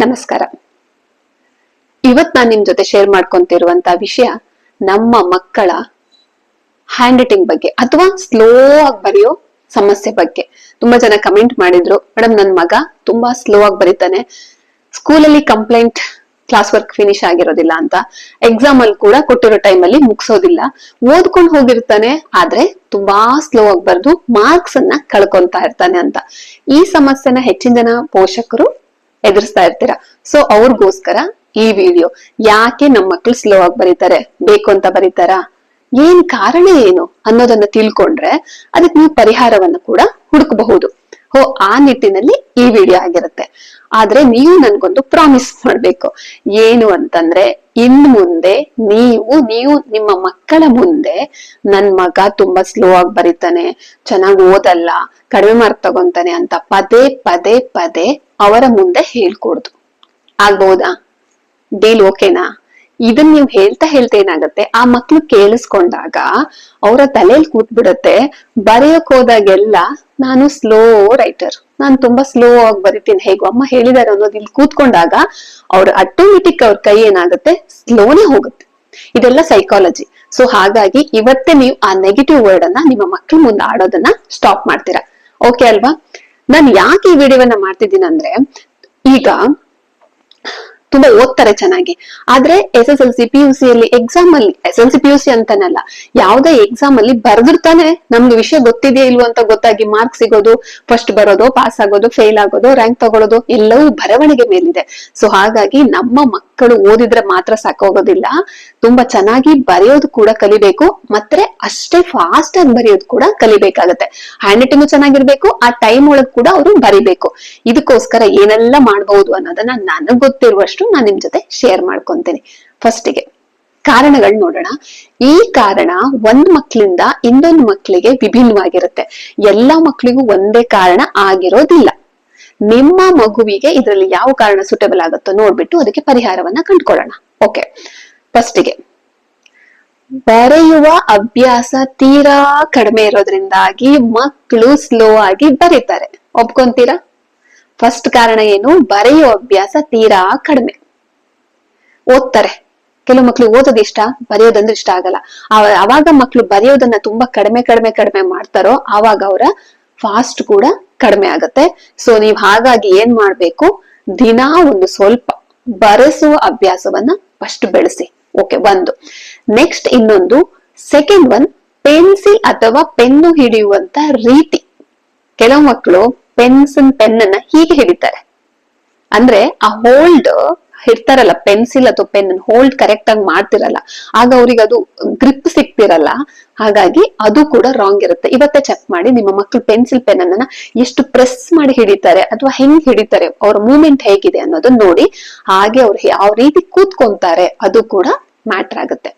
ನಮಸ್ಕಾರ. ಇವತ್ ನಾನ್ ನಿಮ್ ಜೊತೆ ಶೇರ್ ಮಾಡ್ಕೊಂತಿರುವಂತ ವಿಷಯ ನಮ್ಮ ಮಕ್ಕಳ ಹ್ಯಾಂಡ್ ರೈಟಿಂಗ್ ಬಗ್ಗೆ ಅಥವಾ ಸ್ಲೋ ಆಗಿ ಬರೆಯೋ ಸಮಸ್ಯೆ ಬಗ್ಗೆ. ತುಂಬಾ ಜನ ಕಮೆಂಟ್ ಮಾಡಿದ್ರು, ಮೇಡಮ್ ನನ್ ಮಗ ತುಂಬಾ ಸ್ಲೋ ಆಗಿ ಬರೀತಾನೆ, ಸ್ಕೂಲಲ್ಲಿ ಕಂಪ್ಲೇಂಟ್ ಕ್ಲಾಸ್ ವರ್ಕ್ ಫಿನಿಶ್ ಆಗಿರೋದಿಲ್ಲ ಅಂತ, ಎಕ್ಸಾಮ್ ಅಲ್ಲಿ ಕೂಡ ಕೊಟ್ಟಿರೋ ಟೈಮ್ ಅಲ್ಲಿ ಮುಗಿಸೋದಿಲ್ಲ, ಓದ್ಕೊಂಡು ಹೋಗಿರ್ತಾನೆ ಆದ್ರೆ ತುಂಬಾ ಸ್ಲೋ ಆಗಿ ಬರ್ದು ಮಾರ್ಕ್ಸ್ ಅನ್ನ ಕಳ್ಕೊಂತಾ ಇರ್ತಾನೆ ಅಂತ. ಈ ಸಮಸ್ಯೆನ ಹೆಚ್ಚಿನ ಜನ ಪೋಷಕರು ಎದುರಿಸ್ತಾ ಇರ್ತೀರಾ. ಸೊ ಅವ್ರಿಗೋಸ್ಕರ ಈ ವಿಡಿಯೋ. ಯಾಕೆ ನಮ್ಮ ಮಕ್ಳು ಸ್ಲೋ ಆಗಿ ಬರೀತಾರೆ, ಬೇಕು ಅಂತ ಬರೀತಾರಾ, ಏನ್ ಕಾರಣ ಏನು ಅನ್ನೋದನ್ನ ತಿಳ್ಕೊಂಡ್ರೆ ಅದಕ್ಕೆ ನೀವು ಪರಿಹಾರವನ್ನ ಕೂಡ ಹುಡುಕಬಹುದು. ಆ ನಿಟ್ಟಿನಲ್ಲಿ ಈ ವಿಡಿಯೋ ಆಗಿರುತ್ತೆ. ಆದ್ರೆ ನೀವು ನನ್ಗೊಂದು ಪ್ರಾಮಿಸ್ ಮಾಡ್ಬೇಕು. ಏನು ಅಂತಂದ್ರೆ, ಇನ್ ಮುಂದೆ ನೀವು ನಿಮ್ಮ ಮಕ್ಕಳ ಮುಂದೆ ನನ್ ಮಗ ತುಂಬಾ ಸ್ಲೋ ಆಗಿ ಬರೀತಾನೆ, ಚೆನ್ನಾಗಿ ಓದಲ್ಲ, ಕಡಿಮೆ ಮಾರ್ಕ್ ತಗೊಂತಾನೆ ಅಂತ ಪದೇ ಪದೇ ಪದೇ ಅವರ ಮುಂದೆ ಹೇಳ್ಕೊಡ್ದು. ಆಗ್ಬಹುದಾ? ಡೀಲ್ ಓಕೆನಾ? ಇದನ್ ನೀವು ಹೇಳ್ತಾ ಏನಾಗತ್ತೆ, ಆ ಮಕ್ಳು ಕೇಳಿಸ್ಕೊಂಡಾಗ ಅವರ ತಲೆಯಲ್ಲಿ ಕೂತ್ಬಿಡತ್ತೆ, ಬರೆಯಕ್ ಹೋದಾಗೆಲ್ಲ ನಾನು ಸ್ಲೋ ರೈಟರ್, ನಾನು ತುಂಬಾ ಸ್ಲೋ ಆಗಿ ಬರಿತೀನಿ, ಹೇಗೋ ಅಮ್ಮ ಹೇಳಿದಾರೆ ಅನ್ನೋದು ಇಲ್ಲಿ ಕೂತ್ಕೊಂಡಾಗ ಅವ್ರ ಆಟೋಮೆಟಿಕ್ ಅವ್ರ ಕೈ ಏನಾಗುತ್ತೆ, ಸ್ಲೋನೇ ಹೋಗುತ್ತೆ. ಇದೆಲ್ಲ ಸೈಕಾಲಜಿ. ಸೊ ಹಾಗಾಗಿ ಇವತ್ತೇ ನೀವು ಆ ನೆಗೆಟಿವ್ ವರ್ಡ್ ಅನ್ನ ನಿಮ್ಮ ಮಕ್ಳ ಮುಂದೆ ಆಡೋದನ್ನ ಸ್ಟಾಪ್ ಮಾಡ್ತೀರಾ. ಓಕೆ ಅಲ್ವಾ? ನಾನು ಯಾಕೆ ಈ ವಿಡಿಯೋವನ್ನ ಮಾಡ್ತಿದ್ದೀನಿ ಅಂದ್ರೆ, ಈಗ ತುಂಬಾ ಓದ್ತಾರೆ ಚೆನ್ನಾಗಿ, ಆದ್ರೆ SSLC PUC ಅಲ್ಲಿ ಎಕ್ಸಾಮ್ ಅಲ್ಲಿ, SSLC PUC ಅಂತಾನಲ್ಲ, ಯಾವ್ದೇ ಎಕ್ಸಾಮ್ ಅಲ್ಲಿ ಬರ್ದಿರ್ತಾನೆ, ನಮ್ಗೆ ವಿಷಯ ಗೊತ್ತಿದೆಯಾ ಇಲ್ವೋ ಅಂತ ಗೊತ್ತಾಗಿ ಮಾರ್ಕ್ಸ್ ಸಿಗೋದು, ಫಸ್ಟ್ ಬರೋದು, ಪಾಸ್ ಆಗೋದು, ಫೇಲ್ ಆಗೋದು, ರ್ಯಾಂಕ್ ತಗೊಳ್ಳೋದು ಎಲ್ಲವೂ ಬರವಣಿಗೆ ಮೇಲಿದೆ. ಸೊ ಹಾಗಾಗಿ ನಮ್ಮ ಮಕ್ಕಳು ಓದಿದ್ರೆ ಮಾತ್ರ ಸಾಕೋಗೋದಿಲ್ಲ, ತುಂಬಾ ಚೆನ್ನಾಗಿ ಬರೆಯೋದು ಕೂಡ ಕಲಿಬೇಕು, ಮತ್ತೆ ಅಷ್ಟೇ ಫಾಸ್ಟ್ ಆಗಿ ಬರೆಯೋದು ಕೂಡ ಕಲಿಬೇಕಾಗತ್ತೆ. ಹ್ಯಾಂಡ್ ರೈಟಿಂಗ್ ಚೆನ್ನಾಗಿರ್ಬೇಕು, ಆ ಟೈಮ್ ಒಳಗ್ ಕೂಡ ಅವರು ಬರಿಬೇಕು. ಇದಕ್ಕೋಸ್ಕರ ಏನೆಲ್ಲ ಮಾಡಬಹುದು ಅನ್ನೋದನ್ನ ನನಗ್ ಗೊತ್ತಿರುವಷ್ಟು ನಾನ್ ನಿಮ್ ಜೊತೆ ಶೇರ್ ಮಾಡ್ಕೊಂತೀನಿ. ಫಸ್ಟಿಗೆ ಕಾರಣಗಳು ನೋಡೋಣ. ಈ ಕಾರಣ ಒಂದ್ ಮಕ್ಳಿಂದ ಇನ್ನೊಂದು ಮಕ್ಳಿಗೆ ವಿಭಿನ್ನವಾಗಿರುತ್ತೆ. ಎಲ್ಲಾ ಮಕ್ಳಿಗೂ ಒಂದೇ ಕಾರಣ ಆಗಿರೋದಿಲ್ಲ. ನಿಮ್ಮ ಮಗುವಿಗೆ ಇದ್ರಲ್ಲಿ ಯಾವ ಕಾರಣ ಸೂಟೇಬಲ್ ಆಗುತ್ತೋ ನೋಡ್ಬಿಟ್ಟು ಅದಕ್ಕೆ ಪರಿಹಾರವನ್ನ ಕಂಡುಕೊಳ್ಳೋಣ. ಓಕೆ, ಫಸ್ಟಿಗೆ ಬರೆಯುವ ಅಭ್ಯಾಸ ತೀರಾ ಕಡಿಮೆ ಇರೋದ್ರಿಂದಾಗಿ ಮಕ್ಕಳು ಸ್ಲೋ ಆಗಿ ಬರೀತಾರೆ. ಒಪ್ಕೊಂತೀರಾ? ಫಸ್ಟ್ ಕಾರಣ ಏನು? ಬರೆಯುವ ಅಭ್ಯಾಸ ತೀರಾ ಕಡಿಮೆ. ಓದ್ತಾರೆ, ಕೆಲವು ಮಕ್ಳು ಓದೋದು ಇಷ್ಟ, ಬರೆಯೋದಂದ್ರೆ ಇಷ್ಟ ಆಗಲ್ಲ. ಅವಾಗ ಮಕ್ಳು ಬರೆಯೋದನ್ನ ತುಂಬಾ ಕಡಿಮೆ ಮಾಡ್ತಾರೋ ಆವಾಗ ಅವರ ಫಾಸ್ಟ್ ಕೂಡ ಕಡಿಮೆ ಆಗತ್ತೆ. ಸೊ ನೀವ್ ಹಾಗಾಗಿ ಏನ್ ಮಾಡ್ಬೇಕು, ದಿನಾ ಒಂದು ಸ್ವಲ್ಪ ಬರೆಸುವ ಅಭ್ಯಾಸವನ್ನ ಫಸ್ಟ್ ಬೆಳೆಸಿ. ಓಕೆ, ಒಂದು. ನೆಕ್ಸ್ಟ್ ಇನ್ನೊಂದು, ಸೆಕೆಂಡ್ ಒನ್, ಪೆನ್ಸಿಲ್ ಅಥವಾ ಪೆನ್ನು ಹಿಡಿಯುವಂತ ರೀತಿ. ಕೆಲವು ಮಕ್ಕಳು ಪೆನ್ನನ್ನ ಹೀಗೆ ಹಿಡಿತಾರೆ, ಅಂದ್ರೆ ಆ ಹೋಲ್ಡ್ ಇರ್ತಾರಲ್ಲ, ಪೆನ್ಸಿಲ್ ಅಥವಾ ಪೆನ್ ಹೋಲ್ಡ್ ಕರೆಕ್ಟ್ ಆಗಿ ಮಾಡ್ತಿರಲ್ಲ, ಆಗ ಅವ್ರಿಗೆ ಅದು ಗ್ರಿಪ್ ಸಿಕ್ತಿರಲ್ಲ. ಹಾಗಾಗಿ ಅದು ಕೂಡ ರಾಂಗ್ ಇರುತ್ತೆ. ಇವತ್ತೇ ಚೆಕ್ ಮಾಡಿ ನಿಮ್ಮ ಮಕ್ಕಳು ಪೆನ್ಸಿಲ್ ಪೆನ್ ಅನ್ನ ಎಷ್ಟು ಪ್ರೆಸ್ ಮಾಡಿ ಹಿಡಿತಾರೆ ಅಥವಾ ಹೆಂಗ್ ಹಿಡಿತಾರೆ, ಅವ್ರ ಮೂವ್ಮೆಂಟ್ ಹೇಗಿದೆ ಅನ್ನೋದನ್ನ ನೋಡಿ, ಹಾಗೆ ಅವ್ರು ಯಾವ ರೀತಿ ಕೂತ್ಕೊಂತಾರೆ ಅದು ಕೂಡ ಮ್ಯಾಟರ್ ಆಗುತ್ತೆ.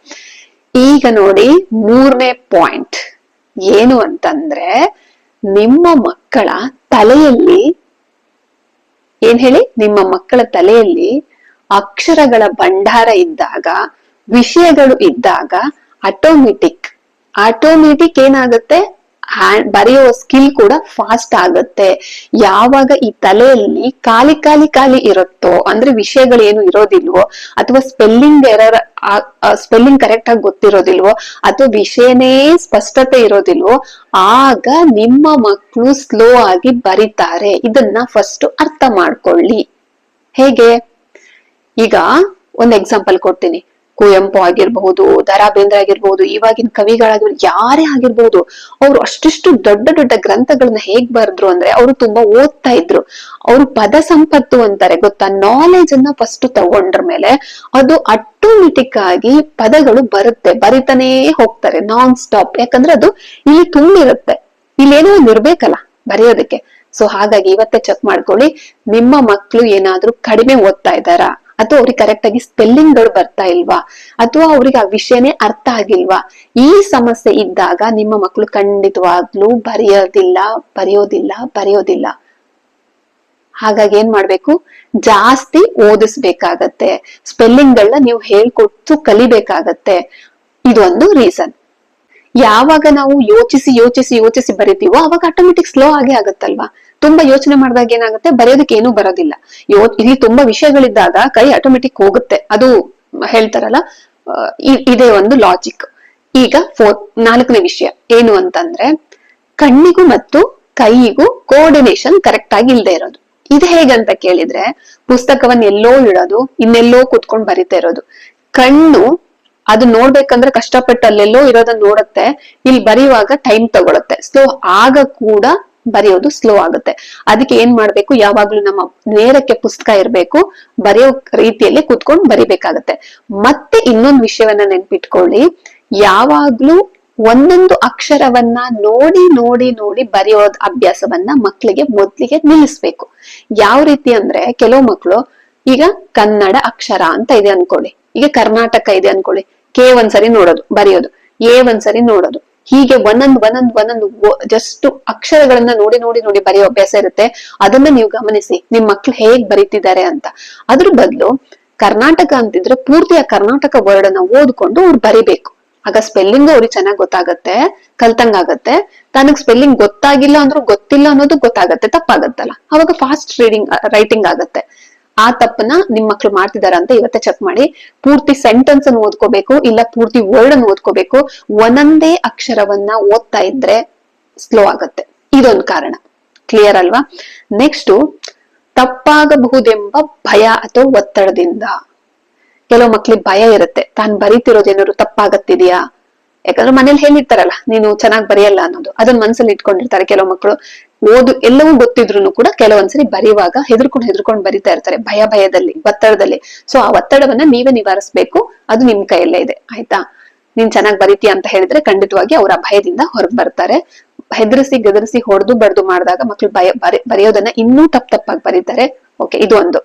ಈಗ ನೋಡಿ, ಮೂರನೇ ಪಾಯಿಂಟ್ ಏನು ಅಂತಂದ್ರೆ, ನಿಮ್ಮ ಮಕ್ಕಳ ತಲೆಯಲ್ಲಿ ಏನ್ ಹೇಳಿ, ನಿಮ್ಮ ಮಕ್ಕಳ ತಲೆಯಲ್ಲಿ ಅಕ್ಷರಗಳ ಭಂಡಾರ ಇದ್ದಾಗ, ವಿಷಯಗಳು ಇದ್ದಾಗ ಆಟೋಮೆಟಿಕ್ ಏನಾಗುತ್ತೆ, ಬರೆಯೋ ಸ್ಕಿಲ್ ಕೂಡ ಫಾಸ್ಟ್ ಆಗುತ್ತೆ. ಯಾವಾಗ ಈ ತಲೆಯಲ್ಲಿ ಖಾಲಿ ಇರುತ್ತೋ, ಅಂದ್ರೆ ವಿಷಯಗಳು ಏನು ಇರೋದಿಲ್ವೋ, ಅಥವಾ ಸ್ಪೆಲ್ಲಿಂಗ್ ಕರೆಕ್ಟ್ ಆಗಿ ಗೊತ್ತಿರೋದಿಲ್ವೋ, ಅಥವಾ ವಿಷಯನೇ ಸ್ಪಷ್ಟತೆ ಇರೋದಿಲ್ವೋ, ಆಗ ನಿಮ್ಮ ಮಕ್ಕಳು ಸ್ಲೋ ಆಗಿ ಬರೀತಾರೆ. ಇದನ್ನ ಫಸ್ಟ್ ಅರ್ಥ ಮಾಡ್ಕೊಳ್ಳಿ. ಹೇಗೆ? ಈಗ ಒಂದ್ ಎಕ್ಸಾಂಪಲ್ ಕೊಡ್ತೀನಿ. ಕುವೆಂಪು ಆಗಿರ್ಬಹುದು, ದ.ರಾ ಬೇಂದ್ರೆ ಆಗಿರ್ಬಹುದು, ಇವಾಗಿನ ಕವಿಗಳಾಗಿರ್ಬಹುದು, ಯಾರೇ ಆಗಿರ್ಬಹುದು, ಅವ್ರು ಅಷ್ಟಿಷ್ಟು ದೊಡ್ಡ ಗ್ರಂಥಗಳನ್ನ ಹೇಗ್ ಬರೆದ್ರು ಅಂದ್ರೆ, ಅವರು ತುಂಬಾ ಓದ್ತಾ ಇದ್ರು. ಅವ್ರು ಪದ ಸಂಪತ್ತು ಅಂತಾರೆ ಗೊತ್ತಾ, ನಾಲೆಜ್ ಅನ್ನ ಫಸ್ಟ್ ತಗೊಂಡ್ರ ಮೇಲೆ ಅದು ಆಟೋಮೆಟಿಕ್ ಆಗಿ ಪದಗಳು ಬರಿತಾನೇ ಹೋಗ್ತಾರೆ ನಾನ್ ಸ್ಟಾಪ್. ಯಾಕಂದ್ರೆ ಅದು ಇಲ್ಲಿ ತುಂಬಿರುತ್ತೆ, ಇಲ್ಲೇನೋ ಒಂದ್ ಇರ್ಬೇಕಲ್ಲ ಬರೆಯೋದಕ್ಕೆ. ಸೊ ಹಾಗಾಗಿ ಇವತ್ತೇ ಚೆಕ್ ಮಾಡ್ಕೊಳ್ಳಿ, ನಿಮ್ಮ ಮಕ್ಕಳು ಏನಾದ್ರೂ ಕಡಿಮೆ ಓದ್ತಾ ಇದ್ದಾರಾ, ಅಥವಾ ಅವ್ರಿಗೆ ಕರೆಕ್ಟ್ ಆಗಿ ಸ್ಪೆಲ್ಲಿಂಗ್ ಗಳು ಬರ್ತಾ ಇಲ್ವಾ, ಅಥವಾ ಅವ್ರಿಗೆ ಆ ವಿಷಯನೇ ಅರ್ಥ ಆಗಿಲ್ವಾ. ಈ ಸಮಸ್ಯೆ ಇದ್ದಾಗ ನಿಮ್ಮ ಮಕ್ಕಳು ಖಂಡಿತವಾಗ್ಲೂ ಬರೆಯೋದಿಲ್ಲ. ಹಾಗಾಗಿ ಏನ್ ಮಾಡ್ಬೇಕು, ಜಾಸ್ತಿ ಓದಿಸ್ಬೇಕಾಗತ್ತೆ, ಸ್ಪೆಲ್ಲಿಂಗ್ ಗಳನ್ನ ನೀವು ಹೇಳ್ಕೊಟ್ಟು ಕಲಿಬೇಕಾಗತ್ತೆ. ಇದೊಂದು ರೀಸನ್. ಯಾವಾಗ ನಾವು ಯೋಚಿಸಿ ಬರಿತೀವೋ ಅವಾಗ ಆಟೋಮೆಟಿಕ್ ಸ್ಲೋ ಆಗೇ ಆಗತ್ತಲ್ವಾ. ತುಂಬಾ ಯೋಚನೆ ಮಾಡಿದಾಗ ಏನಾಗುತ್ತೆ, ಬರೆಯೋದಕ್ಕೆ ಏನೂ ಬರೋದಿಲ್ಲ. ಇಲ್ಲಿ ತುಂಬಾ ವಿಷಯಗಳಿದ್ದಾಗ ಕೈ ಆಟೋಮೆಟಿಕ್ ಹೋಗುತ್ತೆ, ಅದು ಹೇಳ್ತಾರಲ್ಲ, ಇದೇ ಒಂದು ಲಾಜಿಕ್. ಈಗ 4ನೇ ವಿಷಯ ಏನು ಅಂತಂದ್ರೆ, ಕಣ್ಣಿಗೂ ಮತ್ತು ಕೈಯಿಗೂ ಕೋಆರ್ಡಿನೇಷನ್ ಕರೆಕ್ಟ್ ಆಗಿ ಇಲ್ದೇ ಇರೋದು. ಇದು ಹೇಗಂತ ಕೇಳಿದ್ರೆ, ಪುಸ್ತಕವನ್ನ ಎಲ್ಲೋ ಇಡೋದು, ಇನ್ನೆಲ್ಲೋ ಕೂತ್ಕೊಂಡು ಬರಿತಾ ಇರೋದು. ಕಣ್ಣು ಅದು ನೋಡ್ಬೇಕಂದ್ರೆ ಕಷ್ಟಪಟ್ಟು ಅಲ್ಲೆಲ್ಲೋ ಇರೋದನ್ನ ನೋಡುತ್ತೆ, ಇಲ್ಲಿ ಬರೆಯುವಾಗ ಟೈಮ್ ತಗೊಳುತ್ತೆ, ಸ್ಲೋ ಆಗ ಕೂಡ ಬರೆಯೋದು ಸ್ಲೋ ಆಗುತ್ತೆ. ಅದಕ್ಕೆ ಏನ್ ಮಾಡ್ಬೇಕು, ಯಾವಾಗ್ಲೂ ನಮ್ಮ ನೇರಕ್ಕೆ ಪುಸ್ತಕ ಇರ್ಬೇಕು, ಬರೆಯೋ ರೀತಿಯಲ್ಲಿ ಕುತ್ಕೊಂಡು ಬರಿಬೇಕಾಗತ್ತೆ. ಮತ್ತೆ ಇನ್ನೊಂದು ವಿಷಯವನ್ನ ನೆನ್ಪಿಟ್ಕೊಳ್ಳಿ, ಯಾವಾಗ್ಲೂ ಒಂದೊಂದು ಅಕ್ಷರವನ್ನ ನೋಡಿ ನೋಡಿ ನೋಡಿ ಬರೆಯೋದ್ ಅಭ್ಯಾಸವನ್ನ ಮಕ್ಳಿಗೆ ಮೊದ್ಲಿಗೆ ನಿಲ್ಲಿಸ್ಬೇಕು. ಯಾವ ರೀತಿ ಅಂದ್ರೆ, ಕೆಲವು ಮಕ್ಳು ಈಗ ಕನ್ನಡ ಅಕ್ಷರ ಅಂತ ಇದೆ ಅನ್ಕೊಳ್ಳಿ, ಈಗ ಕರ್ನಾಟಕ ಇದೆ ಅನ್ಕೊಳ್ಳಿ, ಕೆ ಒಂದ್ಸರಿ ನೋಡೋದು ಬರೆಯೋದು, ಎ ಒಂದ್ಸರಿ ನೋಡೋದು, ಹೀಗೆ ಒಂದೊಂದು ಜಸ್ಟ್ ಅಕ್ಷರಗಳನ್ನ ನೋಡಿ ನೋಡಿ ನೋಡಿ ಬರೆಯೋ ಅಭ್ಯಾಸ ಇರುತ್ತೆ. ಅದನ್ನ ನೀವು ಗಮನಿಸಿ, ನಿಮ್ ಮಕ್ಳು ಹೇಗ್ ಬರೀತಿದ್ದಾರೆ ಅಂತ. ಅದ್ರ ಬದಲು ಕರ್ನಾಟಕ ಅಂತಿದ್ರೆ ಪೂರ್ತಿ ಆ ಕರ್ನಾಟಕ ವರ್ಡ್ ಅನ್ನ ಓದ್ಕೊಂಡು ಅವ್ರು ಬರಿಬೇಕು. ಆಗ ಸ್ಪೆಲ್ಲಿಂಗ್ ಅವ್ರಿಗೆ ಚೆನ್ನಾಗ್ ಗೊತ್ತಾಗತ್ತೆ, ಕಲ್ತಂಗಾಗತ್ತೆ. ತನಗ್ ಸ್ಪೆಲ್ಲಿಂಗ್ ಗೊತ್ತಾಗಿಲ್ಲ ಅಂದ್ರೂ ಗೊತ್ತಿಲ್ಲ ಅನ್ನೋದು ಗೊತ್ತಾಗತ್ತೆ, ತಪ್ಪಾಗತ್ತಲ್ಲ, ಅವಾಗ ಫಾಸ್ಟ್ ರೈಟಿಂಗ್ ಆಗತ್ತೆ. ಆ ತಪ್ಪನ್ನ ನಿಮ್ ಮಕ್ಳು ಮಾಡ್ತಿದಾರ ಅಂತ ಇವತ್ತೇ ಚೆಕ್ ಮಾಡಿ. ಪೂರ್ತಿ ಸೆಂಟೆನ್ಸ್ ಅನ್ನು ಓದ್ಕೋಬೇಕು, ಇಲ್ಲ ಪೂರ್ತಿ ವರ್ಡ್ ಅನ್ನು ಓದ್ಕೋಬೇಕು. ಒಂದೊಂದೇ ಅಕ್ಷರವನ್ನ ಓದ್ತಾ ಇದ್ರೆ ಸ್ಲೋ ಆಗತ್ತೆ, ಇದೊಂದು ಕಾರಣ. ಕ್ಲಿಯರ್ ಅಲ್ವಾ? ನೆಕ್ಸ್ಟ್, ತಪ್ಪಾಗಬಹುದೆಂಬ ಭಯ ಅಥವಾ ಒತ್ತಡದಿಂದ. ಕೆಲವು ಮಕ್ಳಿಗೆ ಭಯ ಇರುತ್ತೆ, ತಾನು ಬರೀತಿರೋದು ಏನಾದ್ರು ತಪ್ಪಾಗತ್ತಿದ್ಯಾ, ಯಾಕಂದ್ರೆ ಮನೇಲಿ ಹೇಳಿರ್ತಾರಲ್ಲ ನೀನು ಚೆನ್ನಾಗ್ ಬರೆಯಲ್ಲ ಅನ್ನೋದು, ಅದನ್ನ ಮನ್ಸಲ್ಲಿ ಇಟ್ಕೊಂಡಿರ್ತಾರೆ ಕೆಲವು ಮಕ್ಕಳು. ಎಲ್ಲವೂ ಗೊತ್ತಿದ್ರು ಕೂಡ ಕೆಲವೊಂದ್ಸರಿ ಬರೆಯುವಾಗ ಹೆದರ್ಕೊಂಡು ಬರಿತಾ ಇರ್ತಾರೆ, ಭಯದಲ್ಲಿ, ಒತ್ತಡದಲ್ಲಿ. ಸೊ ಆ ಒತ್ತಡವನ್ನ ನೀವೇ ನಿವಾರಿಸ್ಬೇಕು, ಅದು ನಿಮ್ ಕೈಯಲ್ಲೇ ಇದೆ, ಆಯ್ತಾ? ನೀನ್ ಚೆನ್ನಾಗ್ ಬರೀತೀಯ ಅಂತ ಹೇಳಿದ್ರೆ ಖಂಡಿತವಾಗಿ ಅವ್ರ ಭಯದಿಂದ ಹೊರಗ್ ಬರ್ತಾರೆ. ಹೆದರಿಸಿ ಗದರಿಸಿ ಹೊಡೆದು ಬಡ್ದು ಮಾಡಿದಾಗ ಮಕ್ಳು ಬರೆಯೋದನ್ನ ಇನ್ನೂ ತಪ್ಪಾಗಿ ಬರೀತಾರೆ. ಓಕೆ, ಇದು ಒಂದು.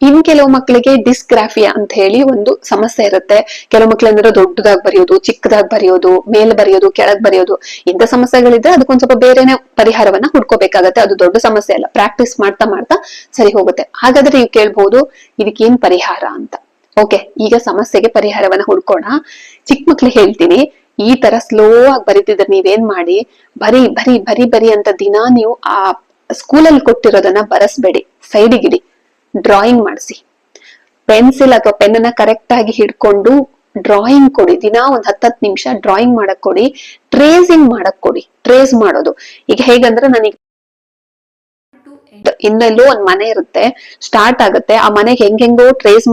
ಇನ್ ಕೆಲವು ಮಕ್ಕಳಿಗೆ ಡಿಸ್ಗ್ರಾಫಿಯಾ ಅಂತ ಹೇಳಿ ಒಂದು ಸಮಸ್ಯೆ ಇರುತ್ತೆ. ಕೆಲವು ಮಕ್ಳಂದ್ರೆ ದೊಡ್ಡದಾಗಿ ಬರೆಯೋದು, ಚಿಕ್ಕದಾಗಿ ಬರೆಯೋದು, ಮೇಲ್ ಬರೆಯೋದು, ಕೆಳಗ್ ಬರೆಯೋದು, ಇಂಥ ಸಮಸ್ಯೆಗಳಿದ್ರೆ ಅದಕ್ಕೊಂದ್ ಸ್ವಲ್ಪ ಬೇರೆನೆ ಪರಿಹಾರವನ್ನ ಹುಡ್ಕೋಬೇಕಾಗತ್ತೆ. ಅದು ದೊಡ್ಡ ಸಮಸ್ಯೆ ಅಲ್ಲ, ಪ್ರಾಕ್ಟೀಸ್ ಮಾಡ್ತಾ ಮಾಡ್ತಾ ಸರಿ ಹೋಗುತ್ತೆ. ಹಾಗಾದ್ರೆ ನೀವು ಕೇಳ್ಬಹುದು, ಇದಕ್ಕೇನ್ ಪರಿಹಾರ ಅಂತ. ಓಕೆ, ಈಗ ಸಮಸ್ಯೆಗೆ ಪರಿಹಾರವನ್ನ ಹುಡ್ಕೋಣ. ಚಿಕ್ಕ ಮಕ್ಳಿಗೆ ಹೇಳ್ತೀನಿ, ಈ ತರ ಸ್ಲೋ ಆಗಿ ಬರೀತಿದ್ರೆ ನೀವೇನ್ ಮಾಡಿ, ಬರಿ ಅಂತ ದಿನಾ ನೀವು ಆ ಸ್ಕೂಲಲ್ಲಿ ಕೊಟ್ಟಿರೋದನ್ನ ಬರೆಸ್ಬೇಡಿ, ಸೈಡಿಗಿಡಿ, ಡ್ರಾಯಿಂಗ್ ಮಾಡಿಸಿ. ಪೆನ್ಸಿಲ್ ಅಥವಾ ಪೆನ್ ಅನ್ನ ಕರೆಕ್ಟ್ ಆಗಿ ಹಿಡ್ಕೊಂಡು ಡ್ರಾಯಿಂಗ್ ಕೊಡಿ. ದಿನಾ ಒಂದ್ 10 ನಿಮಿಷ ಡ್ರಾಯಿಂಗ್ ಮಾಡಕ್ ಕೊಡಿ, ಟ್ರೇಸಿಂಗ್ ಮಾಡಕ್ ಕೊಡಿ. ಟ್ರೇಸ್ ಮಾಡೋದು ಈಗ ಹೇಗಂದ್ರೆ, ನನಗೆ ಇನ್ನೆಲ್ಲೋ ಒಂದ್ ಮನೆ ಇರುತ್ತೆ, ಸ್ಟಾರ್ಟ್ ಆಗುತ್ತೆ, ಆ ಮನೆಗೆ ಹೆಂಗೆಂಗೋ ಟ್ರೇಸ್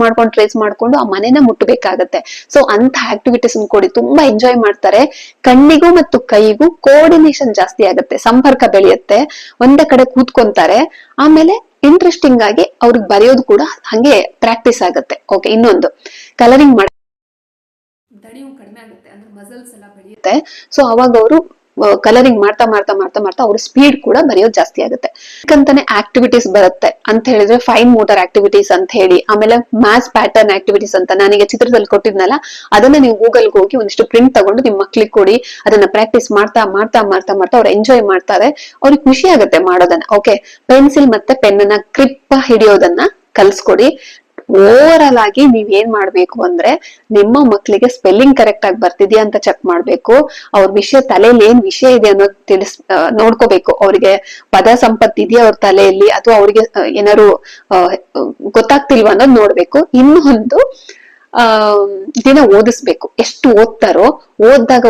ಮಾಡ್ಕೊಂಡು ಆ ಮನೆನ ಮುಟ್ಟಬೇಕಾಗತ್ತೆ. ಸೊ ಅಂತ ಆಕ್ಟಿವಿಟೀಸ್ ಕೊಡಿ, ತುಂಬಾ ಎಂಜಾಯ್ ಮಾಡ್ತಾರೆ. ಕಣ್ಣಿಗೂ ಮತ್ತು ಕೈಗೂ ಕೋಆರ್ಡಿನೇಷನ್ ಜಾಸ್ತಿ ಆಗುತ್ತೆ, ಸಂಪರ್ಕ ಬೆಳೆಯುತ್ತೆ, ಒಂದೇ ಕಡೆ ಕೂತ್ಕೊಂತಾರೆ. ಆಮೇಲೆ ಇಂಟ್ರೆಸ್ಟಿಂಗ್ ಆಗಿ ಅವ್ರಿಗೆ ಬರೆಯೋದು ಕೂಡ ಹಂಗೆ ಪ್ರಾಕ್ಟೀಸ್ ಆಗುತ್ತೆ. ಓಕೆ, ಇನ್ನೊಂದು, ಕಲರಿಂಗ್ ಮಾಡಿ ದಣಿವು ಕಡಿಮೆ ಆಗುತ್ತೆ, ಅಂದ್ರೆ ಮಸಲ್ಸ್ ಎಲ್ಲ ಬೆಳೆಯುತ್ತೆ. ಸೊ ಅವಾಗ ಅವರು ಕಲರಿಂಗ್ ಮಾಡ್ತಾ ಅವ್ರ ಸ್ಪೀಡ್ ಕೂಡ ಬರೆಯೋದು ಜಾಸ್ತಿ ಆಗುತ್ತೆ. ಅಂತಾನೆ ಆಕ್ಟಿವಿಟೀಸ್ ಬರುತ್ತೆ ಅಂತ ಹೇಳಿದ್ರೆ, ಫೈನ್ ಮೋಟರ್ ಆಕ್ಟಿವಿಟೀಸ್ ಅಂತ ಹೇಳಿ, ಆಮೇಲೆ ಮ್ಯಾಥ್ಸ್ ಪ್ಯಾಟರ್ನ್ ಆಕ್ಟಿವಿಟೀಸ್ ಅಂತ ನನಗೆ ಚಿತ್ರದಲ್ಲಿ ಕೊಟ್ಟಿದ್ನಲ್ಲ, ಅದನ್ನ ನೀವು ಗೂಗಲ್ಗೆ ಹೋಗಿ ಒಂದಿಷ್ಟು ಪ್ರಿಂಟ್ ತಗೊಂಡು ನಿಮ್ ಮಕ್ಳಿಗೆ ಕೊಡಿ. ಅದನ್ನ ಪ್ರಾಕ್ಟೀಸ್ ಮಾಡ್ತಾ ಅವ್ರು ಎಂಜಾಯ್ ಮಾಡ್ತಾರೆ, ಅವ್ರಿಗೆ ಖುಷಿ ಆಗುತ್ತೆ ಮಾಡೋದನ್ನ. ಓಕೆ, ಪೆನ್ಸಿಲ್ ಮತ್ತೆ ಪೆನ್ ಅನ್ನ ಗ್ರಿಪ್ ಹಿಡಿಯೋದನ್ನ ಕಲ್ಸ್ಕೊಡಿ. ಓವರ್ ಆಗಿ ನೀವ್ ಏನ್ ಮಾಡ್ಬೇಕು ಅಂದ್ರೆ, ನಿಮ್ಮ ಮಕ್ಳಿಗೆ ಸ್ಪೆಲ್ಲಿಂಗ್ ಕರೆಕ್ಟ್ ಆಗಿ ಬರ್ತಿದ್ಯಾ ಅಂತ ಚೆಕ್ ಮಾಡ್ಬೇಕು. ಅವ್ರ ತಲೆಯಲ್ಲಿ ಏನ್ ವಿಷಯ ಇದೆ ಅನ್ನೋದು ನೋಡ್ಕೋಬೇಕು. ಅವ್ರಿಗೆ ಪದ ಸಂಪತ್ತು ಇದೆಯಾ ಅವ್ರ ತಲೆಯಲ್ಲಿ, ಅಥವಾ ಅವ್ರಿಗೆ ಏನಾದ್ರು ಗೊತ್ತಾಗ್ತಿಲ್ವಾ ಅನ್ನೋದು ನೋಡ್ಬೇಕು. ಇನ್ನೊಂದು, ದಿನ ಓದಿಸ್ಬೇಕು. ಎಷ್ಟು ಓದ್ತಾರೋ, ಓದ್ದಾಗ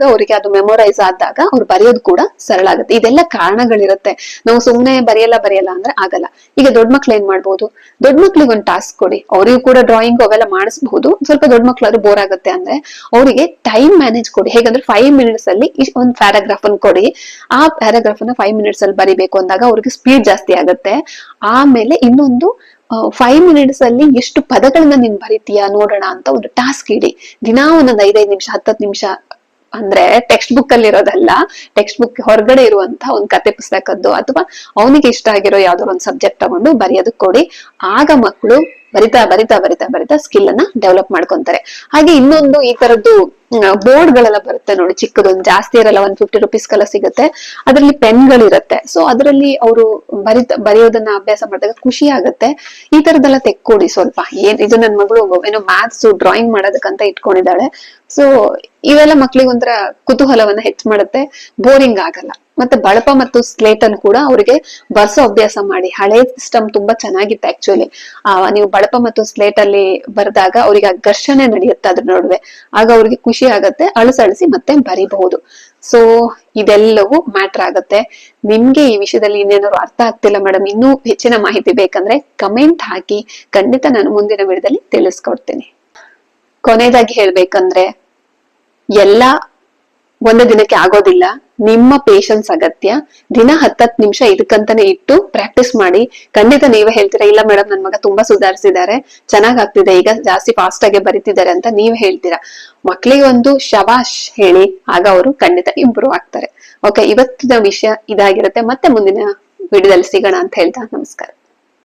ಅವ್ರಿಗೆ ಅದು ಮೆಮೊರೈಸ್ ಆದಾಗ ಅವ್ರು ಬರೆಯೋದು ಕೂಡ ಸರಳ ಆಗುತ್ತೆ. ಇದೆಲ್ಲ ಕಾರಣಗಳಿರುತ್ತೆ. ನಾವು ಸುಮ್ನೆ ಬರೆಯಲ್ಲ ಅಂದ್ರೆ ಆಗಲ್ಲ. ಈಗ ದೊಡ್ಡ ಮಕ್ಳು ಏನ್ ಮಾಡ್ಬೋದು, ದೊಡ್ಡ ಮಕ್ಳಿಗೆ ಒಂದು ಟಾಸ್ಕ್ ಕೊಡಿ, ಅವ್ರಿಗೂ ಕೂಡ ಡ್ರಾಯಿಂಗ್ ಅವೆಲ್ಲ ಮಾಡಿಸಬಹುದು. ಸ್ವಲ್ಪ ದೊಡ್ಡ ಮಕ್ಳಾದ್ರೂ ಬೋರ್ ಆಗುತ್ತೆ ಅಂದ್ರೆ ಅವರಿಗೆ ಟೈಮ್ ಮ್ಯಾನೇಜ್ ಕೊಡಿ. ಹೇಗಂದ್ರೆ 5 ಮಿನಿಟ್ಸ್ ಅಲ್ಲಿ ಒಂದು ಪ್ಯಾರಾಗ್ರಾಫ್ ಅನ್ನು ಕೊಡಿ. ಆ ಪ್ಯಾರಾಗ್ರಾಫ್ ಅನ್ನ 5 ಮಿನಿಟ್ಸ್ ಅಲ್ಲಿ ಬರಿಬೇಕು ಅಂದಾಗ ಅವ್ರಿಗೆ ಸ್ಪೀಡ್ ಜಾಸ್ತಿ ಆಗುತ್ತೆ. ಆಮೇಲೆ ಇನ್ನೊಂದು, 5 ಮಿನಿಟ್ಸ್ ಅಲ್ಲಿ ಎಷ್ಟು ಪದಗಳನ್ನ ನೀನ್ ಬರೀತೀಯಾ ನೋಡೋಣ ಅಂತ ಒಂದು ಟಾಸ್ಕ್ ಇಡಿ. ದಿನಾ ಒಂದೊಂದು 5 ನಿಮಿಷ 10 ನಿಮಿಷ, ಅಂದ್ರೆ ಟೆಕ್ಸ್ಟ್ ಬುಕ್ ಅಲ್ಲಿ ಇರೋದಲ್ಲ, ಟೆಕ್ಸ್ಟ್ ಬುಕ್ ಹೊರಗಡೆ ಇರುವಂತ ಒಂದು ಕತೆ ಪುಸ್ತಕದ್ದು ಅಥವಾ ಅವನಿಗೆ ಇಷ್ಟ ಆಗಿರೋ ಯಾವ್ದಾದ್ರು ಒಂದು ಸಬ್ಜೆಕ್ಟ್ ತಗೊಂಡು ಬರೆಯೋದಕ್ಕೆ ಕೊಡಿ. ಆಗ ಮಕ್ಕಳು ಬರಿತಾ ಸ್ಕಿಲ್ ಅನ್ನ ಡೆವಲಪ್ ಮಾಡ್ಕೊಂತಾರೆ. ಹಾಗೆ ಇನ್ನೊಂದು, ಈ ತರದ್ದು ಬೋರ್ಡ್ ಗಳೆಲ್ಲ ಬರುತ್ತೆ ನೋಡಿ, ಚಿಕ್ಕದೊಂದು, ಜಾಸ್ತಿ ಇರಲ್ಲ, 150 ರುಪೀಸ್ಗೆಲ್ಲ ಸಿಗುತ್ತೆ. ಅದ್ರಲ್ಲಿ ಪೆನ್ಗಳಿರುತ್ತೆ. ಸೊ ಅದರಲ್ಲಿ ಅವರು ಬರೆಯೋದನ್ನ ಅಭ್ಯಾಸ ಮಾಡಿದಾಗ ಖುಷಿ ಆಗುತ್ತೆ. ಈ ತರದೆಲ್ಲ ತೆಕ್ಕೊಡಿ ಸ್ವಲ್ಪ. ಇದು ನನ್ ಮಗಳು ಏನೋ ಮ್ಯಾಥ್ಸ್ ಡ್ರಾಯಿಂಗ್ ಮಾಡೋದಕ್ಕಂತ ಇಟ್ಕೊಂಡಿದ್ದಾಳೆ. ಸೊ ಇವೆಲ್ಲ ಮಕ್ಳಿಗೆ ಒಂಥರ ಕುತೂಹಲವನ್ನ ಹೆಚ್ಚು ಮಾಡುತ್ತೆ, ಬೋರಿಂಗ್ ಆಗಲ್ಲ. ಮತ್ತೆ ಬಳಪ ಮತ್ತು ಸ್ಲೇಟ್ ಅನ್ನು ಕೂಡ ಅವರಿಗೆ ಬರ್ಸೋ ಅಭ್ಯಾಸ ಮಾಡಿ. ಹಳೆ ಸಿಸ್ಟಮ್ ತುಂಬಾ ಚೆನ್ನಾಗಿತ್ತು ಆಕ್ಚುಲಿ. ನೀವು ಬಳಪ ಮತ್ತು ಸ್ಲೇಟ್ ಅಲ್ಲಿ ಬರೆದಾಗ ಅವ್ರಿಗೆ ಆ ಘರ್ಷಣೆ ನಡೆಯುತ್ತೆ ಅದ್ರ ನಡುವೆ, ಆಗ ಅವ್ರಿಗೆ ಖುಷಿ ಆಗತ್ತೆ, ಅಳಿಸಿ ಮತ್ತೆ ಬರಿಬಹುದು. ಸೊ ಇದೆಲ್ಲವೂ ಮ್ಯಾಟರ್ ಆಗತ್ತೆ. ನಿಮ್ಗೆ ಈ ವಿಷಯದಲ್ಲಿ ಇನ್ನೇನಾದ್ರು ಅರ್ಥ ಆಗ್ತಿಲ್ಲ ಮೇಡಮ್, ಇನ್ನೂ ಹೆಚ್ಚಿನ ಮಾಹಿತಿ ಬೇಕಂದ್ರೆ ಕಮೆಂಟ್ ಹಾಕಿ, ಖಂಡಿತ ನಾನು ಮುಂದಿನ ವಿಡಿಯೋದಲ್ಲಿ ತಿಳಿಸ್ಕೊಡ್ತೀನಿ. ಕೊನೆಯದಾಗಿ ಹೇಳ್ಬೇಕಂದ್ರೆ ಎಲ್ಲ ಒಂದು ದಿನಕ್ಕೆ ಆಗೋದಿಲ್ಲ, ನಿಮ್ಮ ಪೇಶನ್ಸ್ ಅಗತ್ಯ. ದಿನ 10 ನಿಮಿಷ ಇದಕ್ಕಂತಾನೆ ಇಟ್ಟು ಪ್ರಾಕ್ಟೀಸ್ ಮಾಡಿ. ಖಂಡಿತ ನೀವೇ ಹೇಳ್ತೀರಾ, ಇಲ್ಲ ಮೇಡಮ್ ನನ್ ಮಗ ತುಂಬಾ ಸುಧಾರಿಸಿದ್ದಾರೆ, ಚೆನ್ನಾಗ್ ಆಗ್ತಿದೆ, ಈಗ ಜಾಸ್ತಿ ಫಾಸ್ಟ್ ಆಗಿ ಬರೀತಿದ್ದಾರೆ ಅಂತ ನೀವ್ ಹೇಳ್ತೀರಾ. ಮಕ್ಳಿಗೆ ಒಂದು ಶಬಾಷ್ ಹೇಳಿ, ಆಗ ಅವರು ಖಂಡಿತ ಇಂಪ್ರೂವ್ ಆಗ್ತಾರೆ. ಓಕೆ, ಇವತ್ತಿನ ವಿಷಯ ಇದಾಗಿರುತ್ತೆ. ಮತ್ತೆ ಮುಂದಿನ ವಿಡಿಯೋದಲ್ಲಿ ಸಿಗೋಣ ಅಂತ ಹೇಳ್ತಾ ನಮಸ್ಕಾರ.